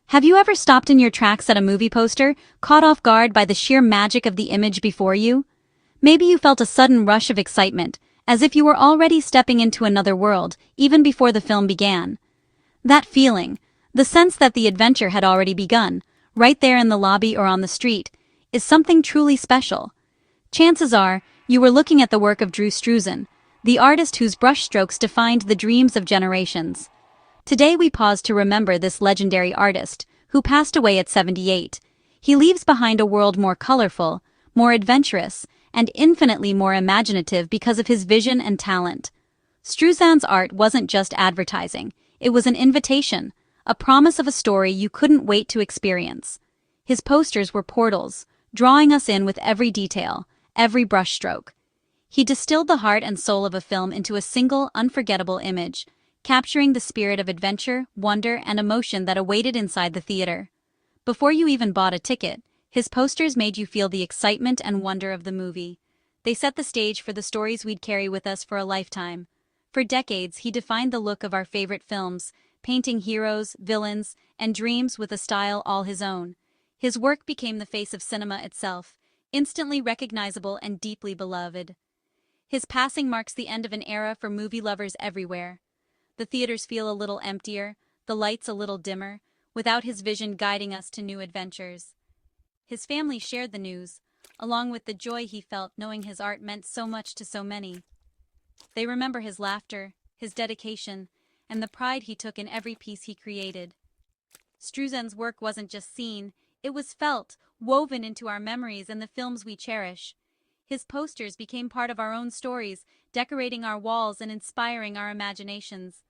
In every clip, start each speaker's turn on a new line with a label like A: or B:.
A: Have you ever stopped in your tracks at a movie poster, caught off guard by the sheer magic of the image before you? Maybe you felt a sudden rush of excitement, as if you were already stepping into another world, even before the film began. That feeling, the sense that the adventure had already begun, right there in the lobby or on the street, is something truly special. Chances are, you were looking at the work of Struzan, the artist whose brushstrokes defined the dreams of generations. Today we pause to remember this legendary artist, who passed away at 78. He leaves behind a world more colorful, more adventurous, and infinitely more imaginative because of his vision and talent. Struzan's art wasn't just advertising, it was an invitation, a promise of a story you couldn't wait to experience. His posters were portals, drawing us in with every detail, every brushstroke. He distilled the heart and soul of a film into a single, unforgettable image, capturing the spirit of adventure, wonder, and emotion that awaited inside the theater. Before you even bought a ticket, his posters made you feel the excitement and wonder of the movie. They set the stage for the stories we'd carry with us for a lifetime. For decades, he defined the look of our favorite films, painting heroes, villains, and dreams with a style all his own. His work became the face of cinema itself, instantly recognizable and deeply beloved. His passing marks the end of an era for movie lovers everywhere. The theaters feel a little emptier, the lights a little dimmer, without his vision guiding us to new adventures. His family shared the news, along with the joy he felt knowing his art meant so much to so many. They remember his laughter, his dedication, and the pride he took in every piece he created. Struzan's work wasn't just seen, it was felt, woven into our memories and the films we cherish. His posters became part of our own stories, decorating our walls and inspiring our imaginations.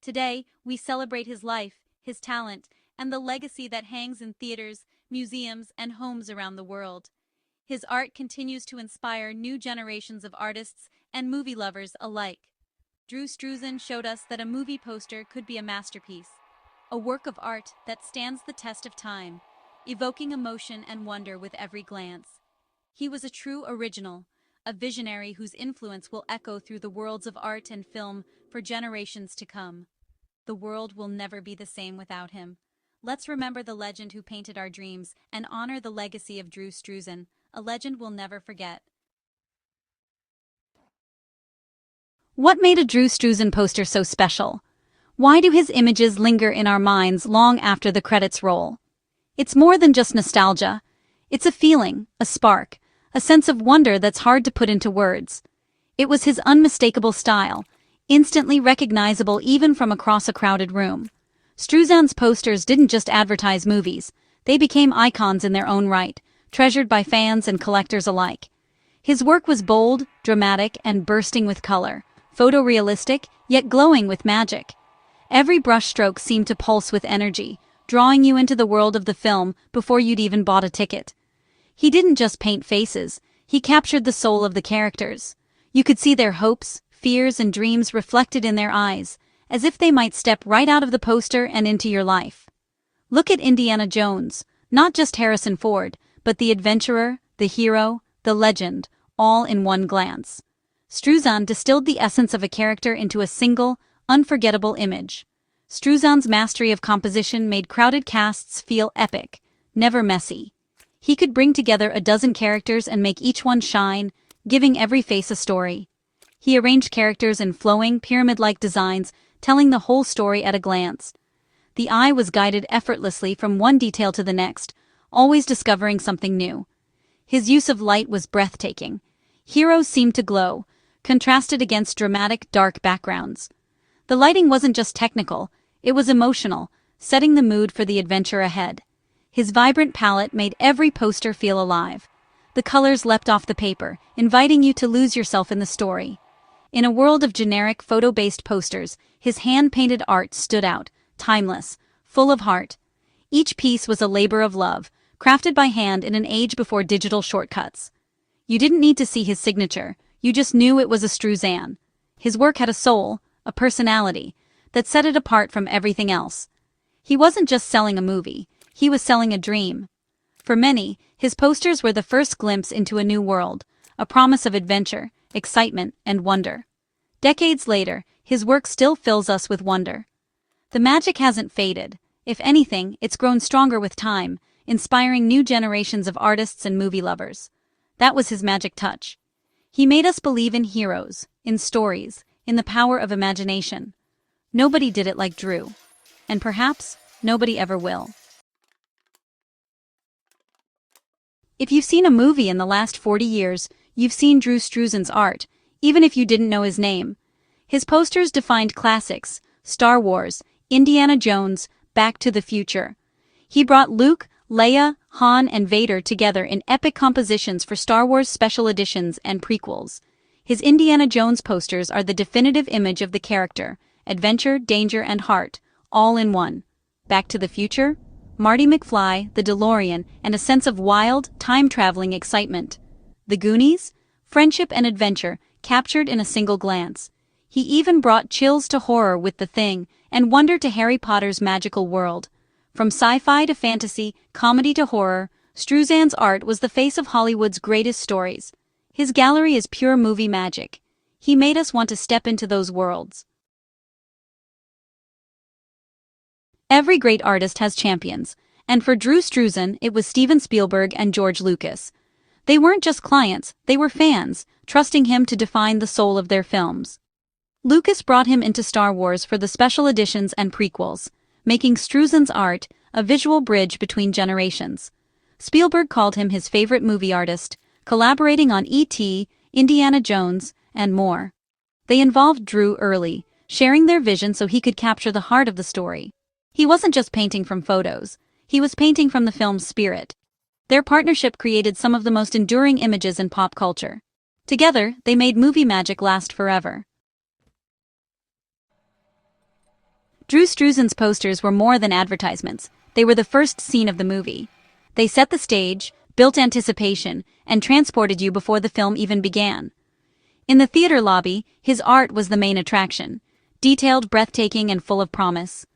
A: Today, we celebrate his life, his talent, and the legacy that hangs in theaters, museums, and homes around the world. His art continues to inspire new generations of artists and movie lovers alike. Struzan showed us that a movie poster could be a masterpiece, a work of art that stands the test of time, evoking emotion and wonder with every glance. He was a true original, a visionary whose influence will echo through the worlds of art and film for generations to come. The world will never be the same without him. Let's remember the legend who painted our dreams and honor the legacy of Struzan, a legend we'll never forget. What made a Struzan poster so special? Why do his images linger in our minds long after the credits roll? It's more than just nostalgia. It's a feeling, a spark, a sense of wonder that's hard to put into words. It was his unmistakable style, instantly recognizable even from across a crowded room. Struzan's posters didn't just advertise movies, they became icons in their own right, treasured by fans and collectors alike. His work was bold, dramatic, and bursting with color, photorealistic, yet glowing with magic. Every brushstroke seemed to pulse with energy, drawing you into the world of the film before you'd even bought a ticket. He didn't just paint faces, he captured the soul of the characters. You could see their hopes, fears, and dreams reflected in their eyes, as if they might step right out of the poster and into your life. Look at Indiana Jones, not just Harrison Ford, but the adventurer, the hero, the legend, all in one glance. Struzan distilled the essence of a character into a single, unforgettable image. Struzan's mastery of composition made crowded casts feel epic, never messy. He could bring together a dozen characters and make each one shine, giving every face a story. He arranged characters in flowing, pyramid-like designs, telling the whole story at a glance. The eye was guided effortlessly from one detail to the next, always discovering something new. His use of light was breathtaking. Heroes seemed to glow, contrasted against dramatic, dark backgrounds. The lighting wasn't just technical, it was emotional, setting the mood for the adventure ahead. His vibrant palette made every poster feel alive. The colors leapt off the paper, inviting you to lose yourself in the story. In a world of generic photo-based posters, his hand-painted art stood out, timeless, full of heart. Each piece was a labor of love, crafted by hand in an age before digital shortcuts. You didn't need to see his signature, you just knew it was a Struzan. His work had a soul, a personality, that set it apart from everything else. He wasn't just selling a movie, he was selling a dream. For many, his posters were the first glimpse into a new world, a promise of adventure, excitement, and wonder. Decades later, his work still fills us with wonder. The magic hasn't faded, If anything, it's grown stronger with time, inspiring new generations of artists and movie lovers. That was his magic touch. He made us believe in heroes, in stories, in the power of imagination. Nobody did it like Drew. And perhaps, nobody ever will. If you've seen a movie in the last 40 years, you've seen Drew Struzan's art, even if you didn't know his name. His posters defined classics: Star Wars, Indiana Jones, Back to the Future. He brought Luke, Leia, Han, and Vader together in epic compositions for Star Wars special editions and prequels. His Indiana Jones posters are the definitive image of the character: adventure, danger, and heart, all in one. Back to the Future? Marty McFly, the DeLorean, and a sense of wild, time-traveling excitement. The Goonies? Friendship and adventure, captured in a single glance. He even brought chills to horror with The Thing, and wonder to Harry Potter's magical world. From sci-fi to fantasy, comedy to horror, Struzan's art was the face of Hollywood's greatest stories. His gallery is pure movie magic. He made us want to step into those worlds. Every great artist has champions, and for Drew Struzan, it was Steven Spielberg and George Lucas. They weren't just clients, they were fans, trusting him to define the soul of their films. Lucas brought him into Star Wars for the special editions and prequels, making Struzan's art a visual bridge between generations. Spielberg called him his favorite movie artist, collaborating on E.T., Indiana Jones, and more. They involved Drew early, sharing their vision so he could capture the heart of the story. He wasn't just painting from photos, he was painting from the film's spirit. Their partnership created some of the most enduring images in pop culture. Together, they made movie magic last forever. Drew Struzan's posters were more than advertisements, they were the first scene of the movie. They set the stage, built anticipation, and transported you before the film even began. In the theater lobby, his art was the main attraction, detailed, breathtaking, and full of promise.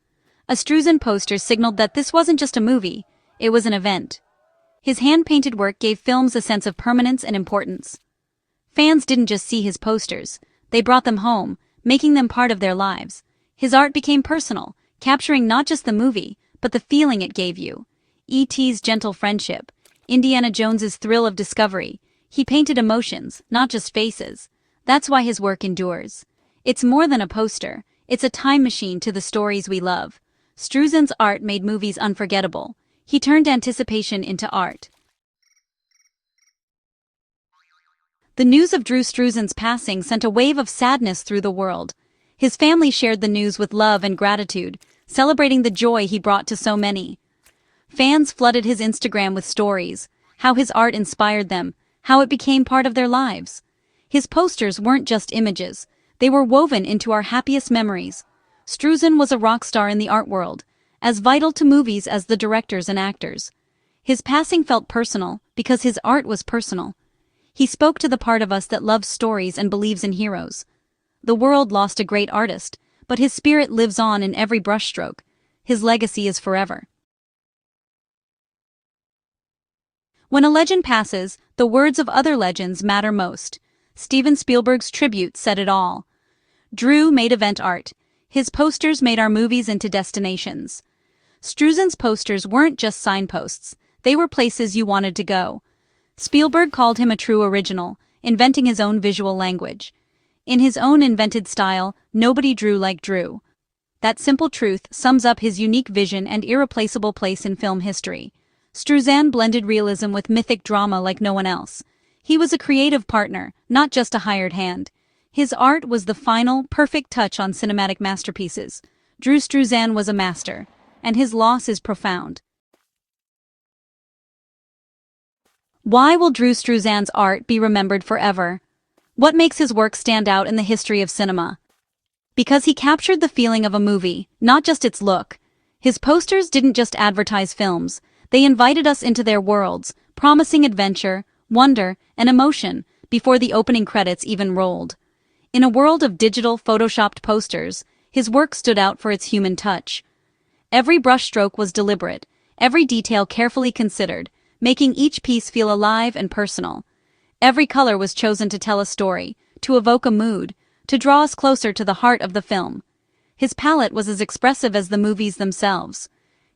A: A Struzan poster signaled that this wasn't just a movie, it was an event. His hand-painted work gave films a sense of permanence and importance. Fans didn't just see his posters, they brought them home, making them part of their lives. His art became personal, capturing not just the movie, but the feeling it gave you. E.T.'s gentle friendship, Indiana Jones's thrill of discovery. He painted emotions, not just faces. That's why his work endures. It's more than a poster, it's a time machine to the stories we love. Struzan's art made movies unforgettable. He turned anticipation into art. The news of Drew Struzan's passing sent a wave of sadness through the world. His family shared the news with love and gratitude, celebrating the joy he brought to so many. Fans flooded his Instagram with stories, how his art inspired them, how it became part of their lives. His posters weren't just images, they were woven into our happiest memories. Struzan was a rock star in the art world, as vital to movies as the directors and actors. His passing felt personal because his art was personal. He spoke to the part of us that loves stories and believes in heroes. The world lost a great artist, but his spirit lives on in every brushstroke. His legacy is forever. When a legend passes, the words of other legends matter most. Steven Spielberg's tribute said it all. Drew made event art. His posters made our movies into destinations. Struzan's posters weren't just signposts, they were places you wanted to go. Spielberg called him a true original, inventing his own visual language. In his own invented style, nobody drew like Drew. That simple truth sums up his unique vision and irreplaceable place in film history. Struzan blended realism with mythic drama like no one else. He was a creative partner, not just a hired hand. His art was the final, perfect touch on cinematic masterpieces. Drew Struzan was a master, and his loss is profound. Why will Drew Struzan's art be remembered forever? What makes his work stand out in the history of cinema? Because he captured the feeling of a movie, not just its look. His posters didn't just advertise films, they invited us into their worlds, promising adventure, wonder, and emotion before the opening credits even rolled. In a world of digital, photoshopped posters, his work stood out for its human touch. Every brushstroke was deliberate, every detail carefully considered, making each piece feel alive and personal. Every color was chosen to tell a story, to evoke a mood, to draw us closer to the heart of the film. His palette was as expressive as the movies themselves.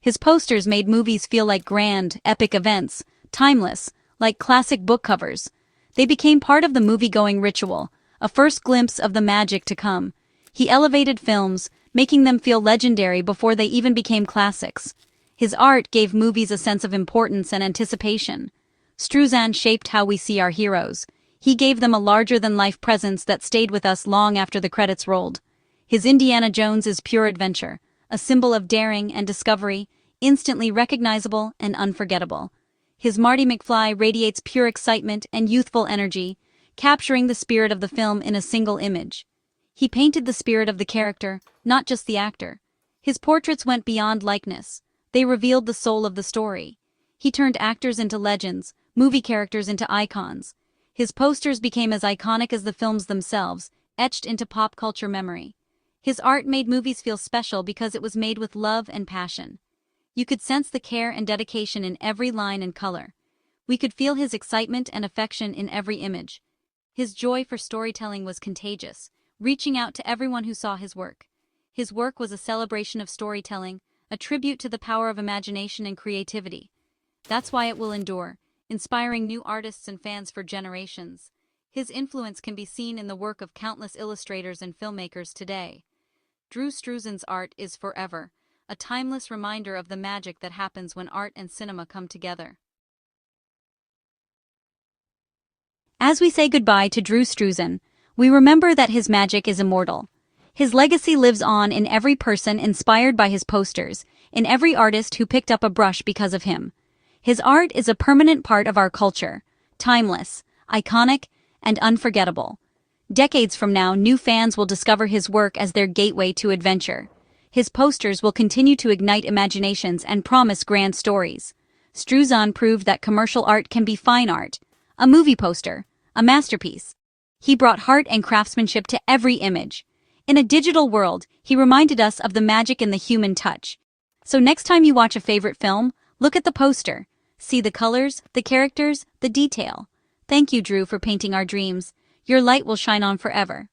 A: His posters made movies feel like grand, epic events, timeless, like classic book covers. They became part of the movie-going ritual, a first glimpse of the magic to come. He elevated films, making them feel legendary before they even became classics. His art gave movies a sense of importance and anticipation. Struzan shaped how we see our heroes. He gave them a larger-than-life presence that stayed with us long after the credits rolled. His Indiana Jones is pure adventure, a symbol of daring and discovery, instantly recognizable and unforgettable. His Marty McFly radiates pure excitement and youthful energy, capturing the spirit of the film in a single image. He painted the spirit of the character, not just the actor. His portraits went beyond likeness. They revealed the soul of the story. He turned actors into legends, movie characters into icons. His posters became as iconic as the films themselves, etched into pop culture memory. His art made movies feel special because it was made with love and passion. You could sense the care and dedication in every line and color. We could feel his excitement and affection in every image. His joy for storytelling was contagious, reaching out to everyone who saw his work. His work was a celebration of storytelling, a tribute to the power of imagination and creativity. That's why it will endure, inspiring new artists and fans for generations. His influence can be seen in the work of countless illustrators and filmmakers today. Drew Struzan's art is forever, a timeless reminder of the magic that happens when art and cinema come together. As we say goodbye to Drew Struzan, we remember that his magic is immortal. His legacy lives on in every person inspired by his posters, in every artist who picked up a brush because of him. His art is a permanent part of our culture, timeless, iconic, and unforgettable. Decades from now, new fans will discover his work as their gateway to adventure. His posters will continue to ignite imaginations and promise grand stories. Struzan proved that commercial art can be fine art, a movie poster, a masterpiece. He brought heart and craftsmanship to every image. In a digital world, he reminded us of the magic in the human touch. So next time you watch a favorite film, look at the poster. See the colors, the characters, the detail. Thank you, Drew, for painting our dreams. Your light will shine on forever.